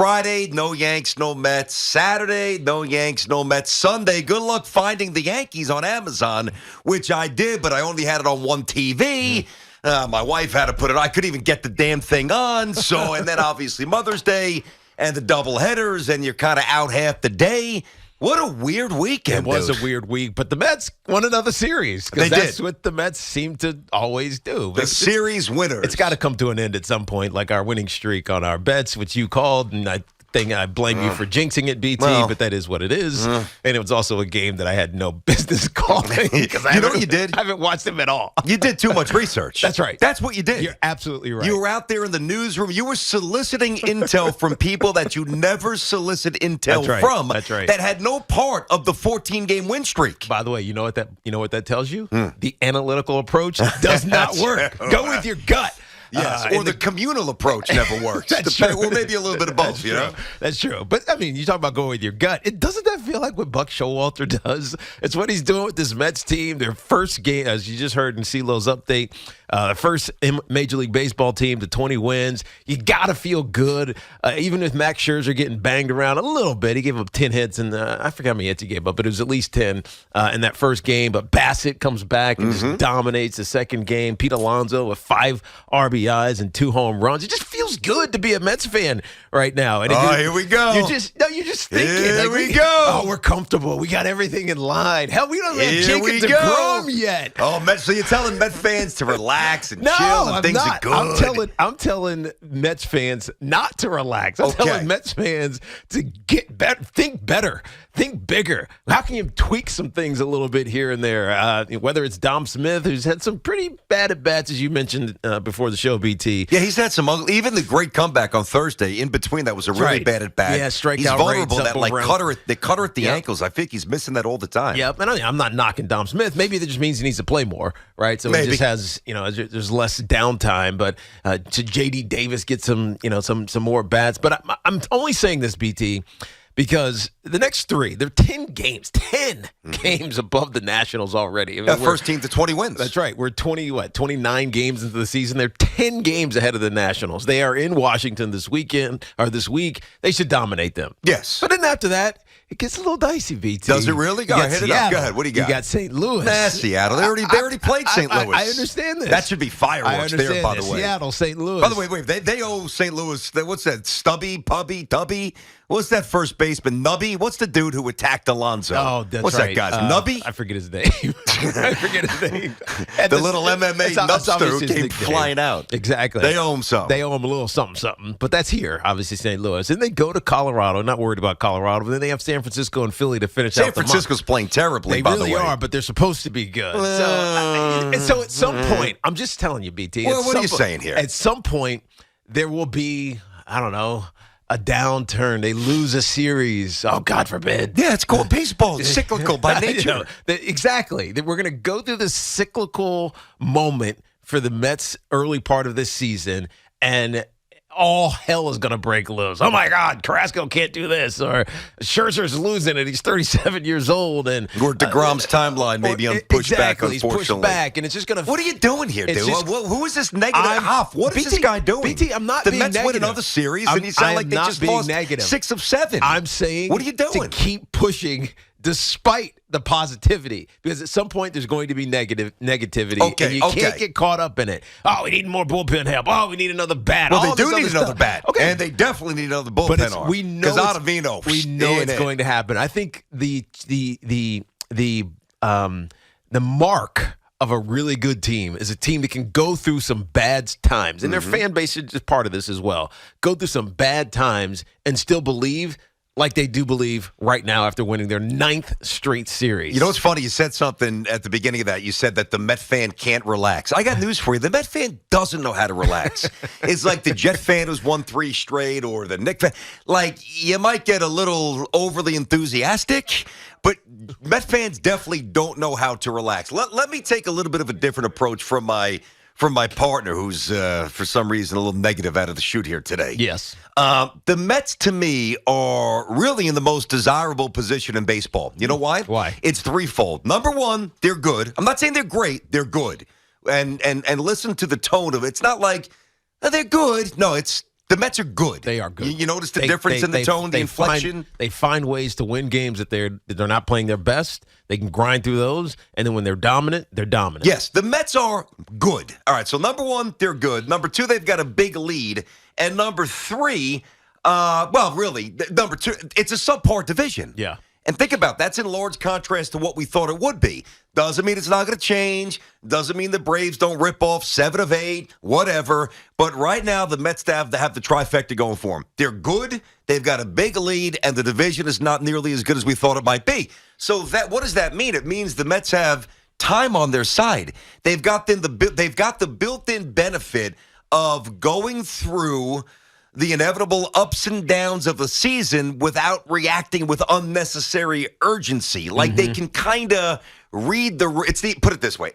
Friday, no Yanks, no Mets. Saturday, no Yanks, no Mets. Sunday, good luck finding the Yankees on Amazon, which I did, but I only had it on one TV. My wife had to put it. I couldn't even get the damn thing on. So, and then obviously Mother's Day and the double headers, and you're kind of out half the day. What a weird weekend, It was dude. a weird week, but the Mets won another series. They That's did. what the Mets seem to always do. The series winners. It's got to come to an end at some point, like our winning streak on our bets, which you called, and I think I blame you for jinxing it, BT, Well, but that is what it is. And it was also a game that I had no business calling. You know what you did? I haven't watched them at all. You did too much research. That's right. That's what you did. You're absolutely right. You were out there in the newsroom. You were soliciting intel from people that you never solicit intel That's right. from. That's right. That had no part of the 14-game win streak. By the way, you know what that tells you? The analytical approach does not work. Go with your gut. Yes, or the communal approach never works. That's true. Or maybe a little bit of both, That's you true. know? That's true. But, I mean, you talk about going with your gut. Doesn't that feel like what Buck Showalter does? It's what he's doing with this Mets team. Their first game, as you just heard in CeeLo's update, first Major League Baseball team to 20 wins. You got to feel good. Even if Max Scherzer getting banged around a little bit. He gave up 10 hits, and I forget how many hits he gave up, but it was at least 10 in that first game. But Bassett comes back and just dominates the second game. Pete Alonso with 5 RBIs and 2 home runs. It just feels good to be a Mets fan right now. And Here we go. You're just thinking. Here like, we go. Oh, we're comfortable. We got everything in line. Hell, we don't have Here we Jacob go. DeGrom yet. Oh, Mets, so you're telling Met fans to relax and No, chill and I'm things not. are good. I'm telling Mets fans not to relax. I'm Okay. telling Mets fans to get better, think bigger. How can you tweak some things a little bit here and there? Whether it's Dom Smith, who's had some pretty bad at bats, as you mentioned before the show, BT. Yeah, he's had some ugly, even the great comeback on Thursday. In between that was a really Right. bad at bat. Yeah, strikeout He's vulnerable. rates up That like around- cutter at the Yep. ankles. I think he's missing that all the time. Yep, and I'm not knocking Dom Smith. Maybe that just means he needs to play more, right? So Maybe. he just has, there's less downtime. But to JD Davis get some more bats. But I'm only saying this, BT, because the next 3, they're 10 games above the Nationals already. I mean, First team to 20 wins. That's right. We're 29 games into the season. They're 10 games ahead of the Nationals. They are in Washington this week. They should dominate them. Yes. But then after that, it gets a little dicey, BT. Does it really? Go ahead, hit it up. Go ahead. What do you got? You got St. Louis. Nah, Seattle. They already played St. Louis. I understand this. That should be I fireworks understand there, by this. the way. Seattle, St. Louis. By the way, wait, they owe St. Louis, what's that, Stubby, Pubby, Tubby? What's that first baseman, Nubby? What's the dude who attacked Alonso? Oh, that's what's right. that guy's Nubby? I forget his name. I forget his name. And The little MMA that's nubster who obviously his came nickname. flying out. Exactly. They owe him something. They owe him a little something. But that's here, obviously, St. Louis. And they go to Colorado. Not worried about Colorado. But then they have San Francisco and Philly to finish out San the month. Francisco's playing terribly, They by really the way. are, but they're supposed to be good. So at some point, I'm just telling you, BT. Well, at what are some you po- saying here? At some point, there will be, I don't know, a downturn. They lose a series. Oh, God forbid. Yeah, it's called baseball. It's cyclical by nature. Exactly. That we're going to go through this cyclical moment for the Mets early part of this season, and all hell is going to break loose. Oh, my God, Carrasco can't do this. Or Scherzer's losing it. He's 37 years old. And Or DeGrom's timeline may be pushed back, exactly. unfortunately. He's pushed back, and it's just going to... What are you doing here, dude? It's just- Who is this negative half? What is this BT, guy doing? BT, I'm not the being Mets win negative. another series, I'm- and you sound I like am they not just being lost negative. 6 of 7. I'm saying what are you doing? to keep pushing despite the positivity, because at some point there's going to be negativity, Okay, and you can't get caught up in it. Oh, we need more bullpen help. Oh, we need another bat. Well, All they this do need other another stuff. bat, Okay. and they definitely need another But bullpen it's, arm. we know because Ottavino, we know it's going to happen. I think the mark of a really good team is a team that can go through some bad times, and their fan base is just part of this as well. Go through some bad times and still believe like they do believe right now after winning their 9th straight series. You know what's funny? You said something at the beginning of that. You said that the Met fan can't relax. I got news for you. The Met fan doesn't know how to relax. It's like the Jet fan who's won 3 straight, or the Knicks fan. Like, you might get a little overly enthusiastic, but Met fans definitely don't know how to relax. Let me take a little bit of a different approach from my partner, who's for some reason a little negative out of the chute here today. Yes. The Mets, to me, are really in the most desirable position in baseball. You know why? Why? It's threefold. Number one, they're good. I'm not saying they're great. They're good. And listen to the tone of it. It's not like, they're good. No, it's The Mets are good. They are good. You notice the difference in the tone, the inflection? They find ways to win games that they're not playing their best. They can grind through those, and then when they're dominant, they're dominant. Yes, the Mets are good. All right, so number one, they're good. Number two, they've got a big lead. And number three, number two, it's a subpar division. Yeah. And think about that's in large contrast to what we thought it would be. Doesn't mean it's not going to change. Doesn't mean the Braves don't rip off 7 of 8, whatever. But right now, the Mets have the trifecta going for them. They're good. They've got a big lead, and the division is not nearly as good as we thought it might be. So what does that mean? It means the Mets have time on their side. They've got the built-in benefit of going through the inevitable ups and downs of the season without reacting with unnecessary urgency. Like they can kind of read put it this way.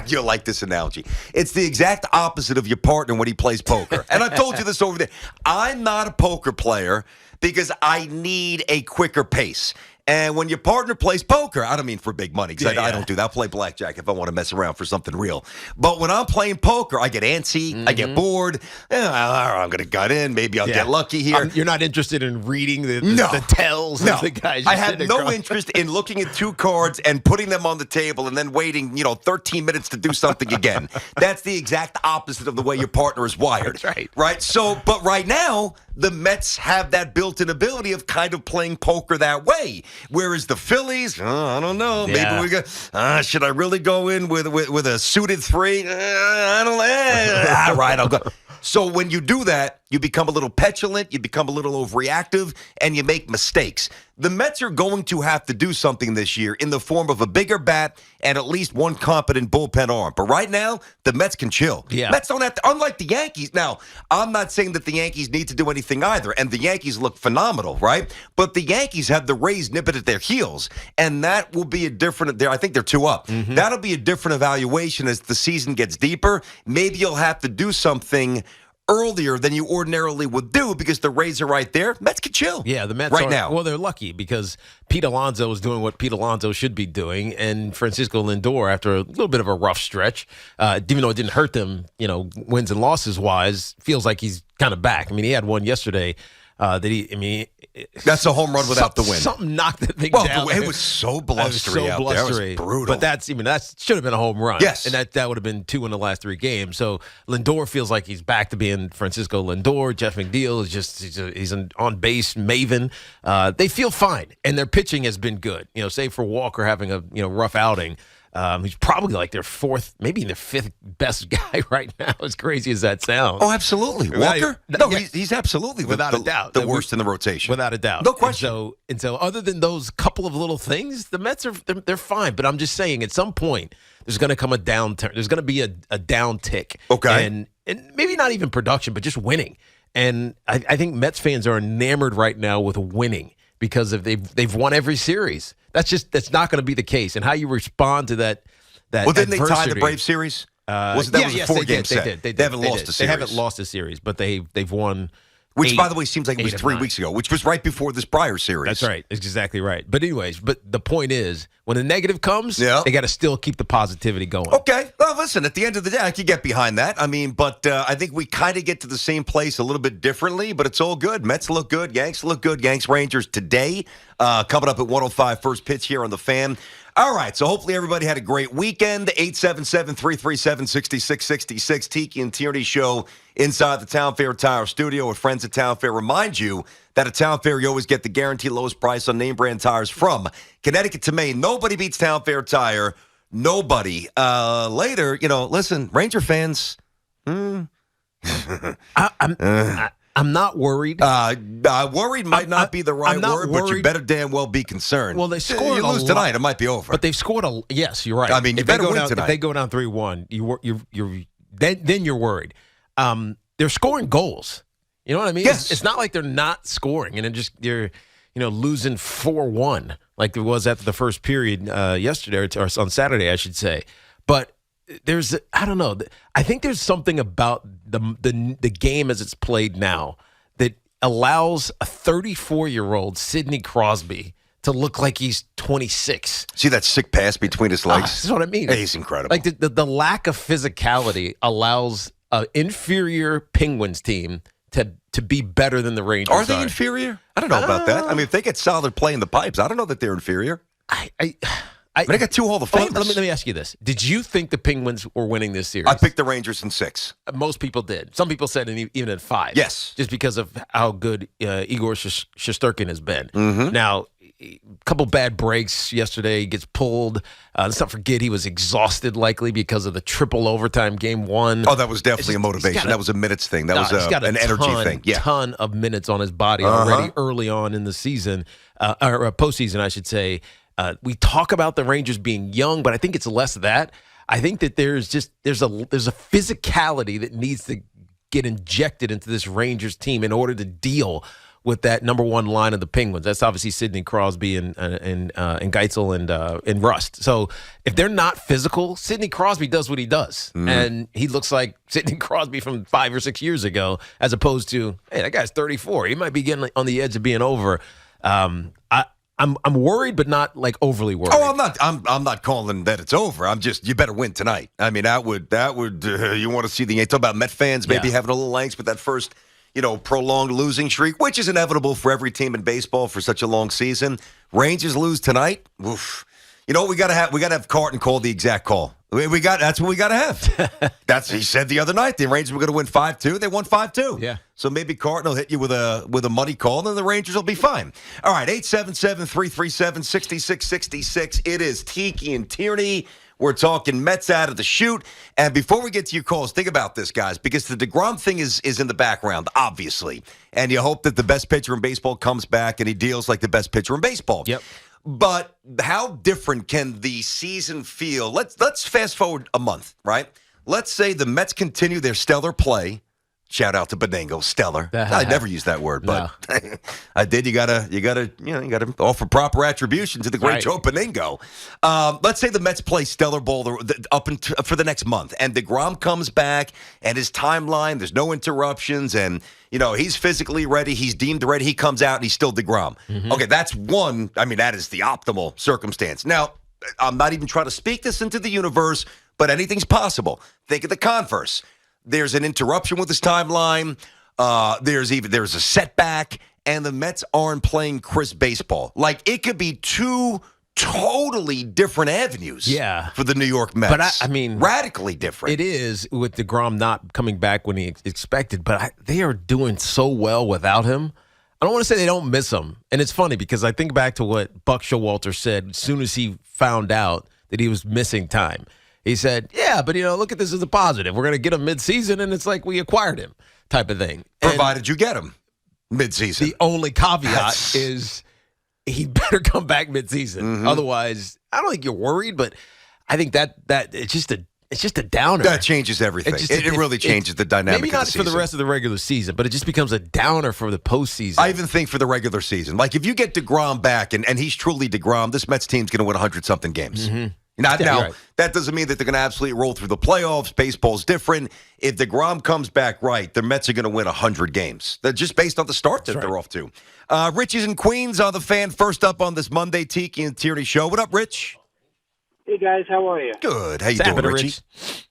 You'll like this analogy. It's the exact opposite of your partner when he plays poker. And I've told you this over there. I'm not a poker player because I need a quicker pace. And when your partner plays poker, I don't mean for big money because I don't do that. I'll play blackjack if I want to mess around for something real. But when I'm playing poker, I get antsy. I get bored. I'm going to gut in. Maybe I'll get lucky here. You're not interested in reading the tells of the guys. I have no interest in looking at 2 cards and putting them on the table and then waiting, 13 minutes to do something again. That's the exact opposite of the way your partner is wired. That's right. Right? So, but right now, the Mets have that built-in ability of kind of playing poker that way. Whereas the Phillies, I don't know. Yeah. Maybe we go, should I really go in with a suited 3? I don't know. All right, I'll go. So when you do that, you become a little petulant, you become a little overreactive, and you make mistakes. The Mets are going to have to do something this year in the form of a bigger bat and at least one competent bullpen arm. But right now, the Mets can chill. Yeah. Mets don't have to, unlike the Yankees. Now, I'm not saying that the Yankees need to do anything either, and the Yankees look phenomenal, right? But the Yankees have the Rays nipping at their heels, and that will be a different, I think they're 2 up. That'll be a different evaluation as the season gets deeper. Maybe you'll have to do something earlier than you ordinarily would do because the Rays are right there. Mets can chill. Yeah, the Mets right now. Well, they're lucky because Pete Alonso is doing what Pete Alonso should be doing, and Francisco Lindor, after a little bit of a rough stretch, even though it didn't hurt them, wins and losses wise, feels like he's kind of back. I mean, he had one yesterday that's a home run without the win. Something knocked that thing down. It was so blustery out there. It was brutal. But that should have been a home run. Yes. And that would have been 2 in the last 3 games. So Lindor feels like he's back to being Francisco Lindor. Jeff McNeil is he's an on-base maven. They feel fine, and their pitching has been good. Save for Walker having a rough outing. He's probably like their 4th, maybe their 5th best guy right now, as crazy as that sounds. Oh, absolutely. Walker? No, he's absolutely without a doubt the worst in the rotation. Without a doubt. No question. And so other than those couple of little things, the Mets they're fine. But I'm just saying at some point there's going to come a downturn. There's going to be a downtick. Okay. And maybe not even production, but just winning. And I think Mets fans are enamored right now with winning because they've won every series. That's not going to be the case. And how you respond to that well, didn't adversity. They tie the Braves series? Was a 4-game set? They haven't lost a series. They haven't lost a series, but they've won. Which, by the way, seems like it was 3 weeks ago, which was right before this prior series. That's right. It's exactly right. But anyways, the point is, when the negative comes, they got to still keep the positivity going. Okay. Well, listen, at the end of the day, I could get behind that. I mean, but I think we kind of get to the same place a little bit differently, but it's all good. Mets look good. Yanks look good. Yanks Rangers today. Coming up at 105, first pitch here on the Fan. All right, so hopefully everybody had a great weekend. 877-337-6666, Tiki and Tierney show inside the Town Fair Tire studio with friends at Town Fair. Remind you that at Town Fair, you always get the guaranteed lowest price on name brand tires from Connecticut to Maine. Nobody beats Town Fair Tire. Nobody. Later, listen, Ranger fans. I'm not worried. Worried might not be the right word, but you better damn well be concerned. Well, they scored. You lose tonight, it might be over. But they've scored yes, you're right. I mean, you better win tonight. If they go down 3-1, then you're worried. They're scoring goals. You know what I mean? Yes. It's not like they're not scoring, and they're losing 4-1 like it was after the first period yesterday or on Saturday, I should say. But I don't know. I think there's something about the game as it's played now that allows a 34-year-old Sidney Crosby to look like he's 26. See that sick pass between his legs? That's what I mean. He's incredible. Like the lack of physicality allows an inferior Penguins team to be better than the Rangers. Are they inferior? I don't know about that. I mean, if they get solid play in the pipes, I don't know that they're inferior. But they got 2 Hall of Famers. Let me ask you this. Did you think the Penguins were winning this series? I picked the Rangers in 6. Most people did. Some people said even at 5. Yes. Just because of how good Igor Shesterkin has been. Mm-hmm. Now, a couple bad breaks yesterday. He gets pulled. Let's not forget he was exhausted likely because of the triple overtime game 1. Oh, that was definitely a motivation. That was a minutes thing. That was an energy thing. Yeah. Ton of minutes on his body already early on in the season, or postseason, I should say. We talk about the Rangers being young, but I think it's less that. I think that there's a physicality that needs to get injected into this Rangers team in order to deal with that number 1 line of the Penguins. That's obviously Sidney Crosby and Geitzel and Rust. So if they're not physical, Sidney Crosby does what he does, and he looks like Sidney Crosby from 5 or 6 years ago, as opposed to, hey, that guy's 34. He might be getting on the edge of being over. I'm worried, but not like overly worried. Oh, I'm not calling that it's over. I'm just, you better win tonight. I mean, that would you want to see you talk about Met fans maybe having a little angst with that first, prolonged losing streak, which is inevitable for every team in baseball for such a long season. Rangers lose tonight. Oof. You know what we gotta have Carton call the exact call. That's what we gotta have. He said the other night the Rangers were gonna win 5-2. They won 5-2. Yeah. So maybe Carton will hit you with a money call, and the Rangers will be fine. All right, 877-337-6666. It is Tiki and Tierney. We're talking Mets out of the chute. And before we get to your calls, think about this, guys, because the DeGrom thing is in the background, obviously. And you hope that the best pitcher in baseball comes back and he deals like the best pitcher in baseball. Yep. But how different can the season feel? Let's fast forward a month, right? Let's say the Mets continue their stellar play. Shout out to Benengo, stellar. I never use that word, but no. I did. You gotta offer proper attribution to the great Joe Benengo. Let's say the Mets play stellar ball for the next month, and DeGrom comes back, and his timeline, there's no interruptions, and he's physically ready, he's deemed ready, he comes out, and he's still DeGrom. Mm-hmm. Okay, that's one. I mean, that is the optimal circumstance. Now, I'm not even trying to speak this into the universe, but anything's possible. Think of the converse. There's an interruption with his timeline. There's a setback, and the Mets aren't playing crisp baseball. Like, it could be 2 totally different avenues for the New York Mets. But I mean, radically different. It is with DeGrom not coming back when he expected, but they are doing so well without him. I don't want to say they don't miss him. And it's funny because I think back to what Buck Showalter said as soon as he found out that he was missing time. He said, yeah, but, look at this as a positive. We're going to get him midseason, and it's like we acquired him type of thing. Provided you get him midseason. The only caveat is he better come back midseason. Mm-hmm. Otherwise, I don't think you're worried, but I think that it's just a downer. That changes everything. It really changes the dynamic maybe not of the season. For the rest of the regular season, but it just becomes a downer for the postseason. I even think for the regular season. Like, if you get DeGrom back, and he's truly DeGrom, this Mets team's going to win 100-something games. Mm-hmm. Now, right. That doesn't mean that they're going to absolutely roll through the playoffs. Baseball's different. If DeGrom comes back right, the Mets are going to win 100 games. They're just based on the start that they're off to. Richie's in Queens on the Fan. First up on this Monday, Tiki and Tierney show. What up, Rich? Hey, guys. How are you? Good. How you doing, Richie?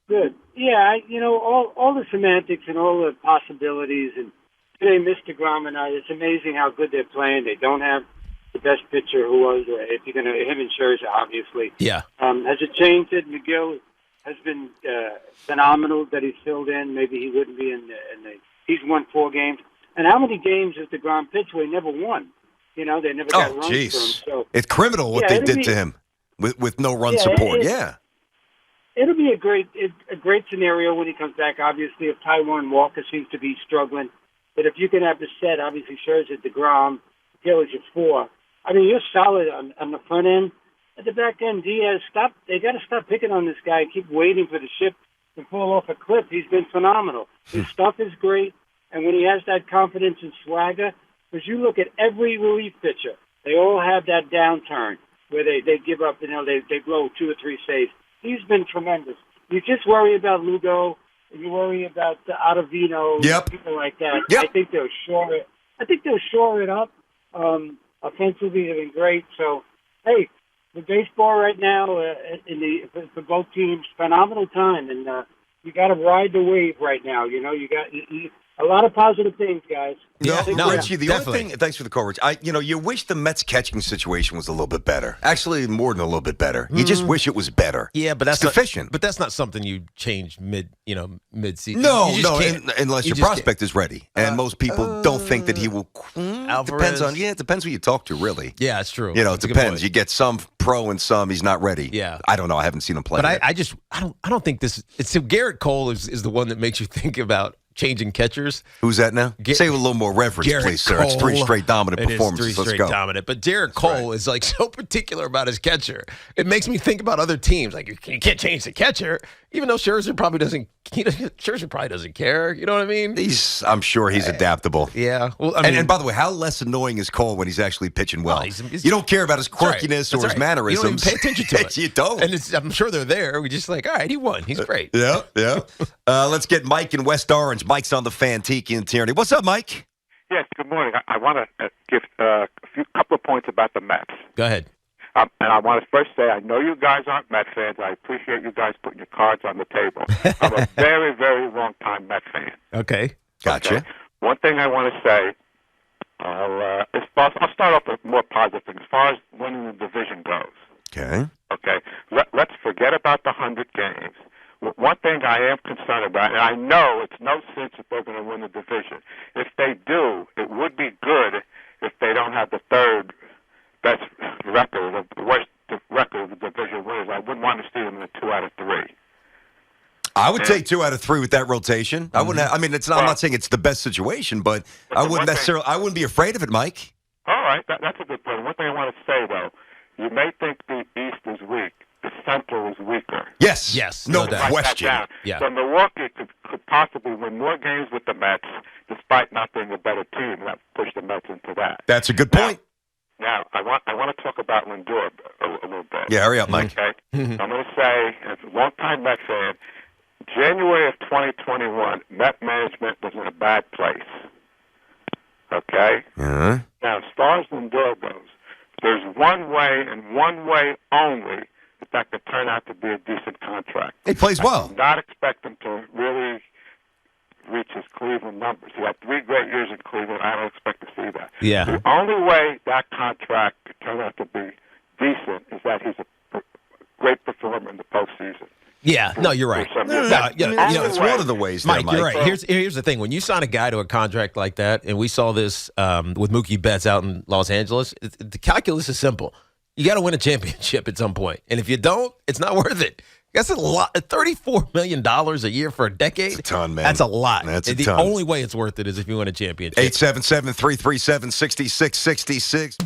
Good. Yeah, all the semantics and all the possibilities. And today, Mr. DeGrom and it's amazing how good they're playing. They don't have the best pitcher who was, if you're going to, him and Scherzer, obviously. Yeah. Has it changed it? McGill has been phenomenal that he's filled in. Maybe he wouldn't be he's won 4 games. And how many games has DeGrom pitched where he never won? They never got runs for him. So, it's criminal what they did to him with no run support. It'll be a great scenario when he comes back. Obviously, if Taijuan Walker seems to be struggling. But if you can have the set, obviously Scherzer, DeGrom, Gill is your 4. I mean, you're solid on the front end. At the back end, Diaz, they got to stop picking on this guy and keep waiting for the ship to fall off a cliff. He's been phenomenal. His stuff is great, and when he has that confidence and swagger, because you look at every relief pitcher, they all have that downturn where they give up, they blow 2 or 3 saves. He's been tremendous. You just worry about Lugo, and you worry about Ottavino, people like that. Yep. I think they'll shore it up. Offensively, they've been great. So, hey, the baseball right now for both teams, phenomenal time, and you got to ride the wave right now. You A lot of positive things, guys. No, Richie, the definitely. only thing, thanks for the call, Rich. You wish the Mets catching situation was a little bit better. Actually, more than a little bit better. You just wish it was better. Yeah, but that's it's deficient. But that's not something you change mid-season. No, You just can't. unless You your just prospect is ready. And most people don't think that he will. Alvarez. It depends who you talk to, really. Yeah, it's true. It That's a good depends. point. You get some pro and some he's not ready. Yeah. I don't know. I haven't seen him play. But yet. I don't think this. It's so Garrett Cole is the one that makes you think about changing catchers. Who's that now? Say with a little more reverence, Garrett please, sir. It's 3 Cole. straight dominant It is performances. 3 Let's straight go. dominant. But Garrett Cole is like so particular about his catcher. It makes me think about other teams. Like you can't change the catcher, even though Scherzer probably doesn't. Scherzer probably doesn't care. You know what I mean? I'm sure he's adaptable. Yeah. Well, I mean, And by the way, how less annoying is Cole when he's actually pitching well? he's- you don't care about his that's right. quirkiness That's or his right. mannerisms. You don't even pay attention to it. You don't. And I'm sure they're there. We just like, all right, he won. He's great. Yeah. Let's get Mike in West Orange. Mike's on the fan, Tiki and Tierney. What's up, Mike? Yes, good morning. I want to give a couple of points about the Mets. Go ahead. And I want to first say, I know you guys aren't Met fans. I appreciate you guys putting your cards on the table. I'm a very, very long-time Met fan. Okay. Gotcha. Okay? One thing I want to say, I'll start off with more positive things. As far as winning the division goes, Okay. okay, let's forget about the 100 games. One thing I am concerned about, and I know it's no sense if they're going to win the division. If they do, it would be good if they don't have the third best record, the worst record of the division winners. I wouldn't want to see them in a 2 out of 3. I would take 2 out of 3 with that rotation. I wouldn't. I'm not saying it's the best situation, but I wouldn't necessarily. I wouldn't be afraid of it, Mike. All right, that's a good point. One thing I want to say, though, you may think the East is weak. The Central is weaker. Yes. No no doubt. Write that question. down. Yeah. So Milwaukee could possibly win more games with the Mets, despite not being a better team. That pushed the Mets into that. That's a good point. Now I want to talk about Lindor a little bit. Yeah, hurry up, Mike. Okay. I'm going to say, as a longtime Met fan, January of 2021, Met management was in a bad place. Okay. Uh-huh. Now, as far as Lindor goes, there's one way and one way only that could turn out to be a decent contract. He plays I well. do not expect him to really reach his Cleveland numbers. He had 3 great years in Cleveland. I don't expect to see that. Yeah. The only way that contract could turn out to be decent is that he's a great performer in the postseason. Yeah. No, you're right. It's one of the ways, there, Mike, you're right. Here's the thing. When you sign a guy to a contract like that, and we saw this with Mookie Betts out in Los Angeles, the calculus is simple. You got to win a championship at some point. And if you don't, it's not worth it. That's a lot. $34 million a year for a decade. That's a ton, man. That's a lot. That's a the ton. only way it's worth it is if you win a championship. 877-337-6666.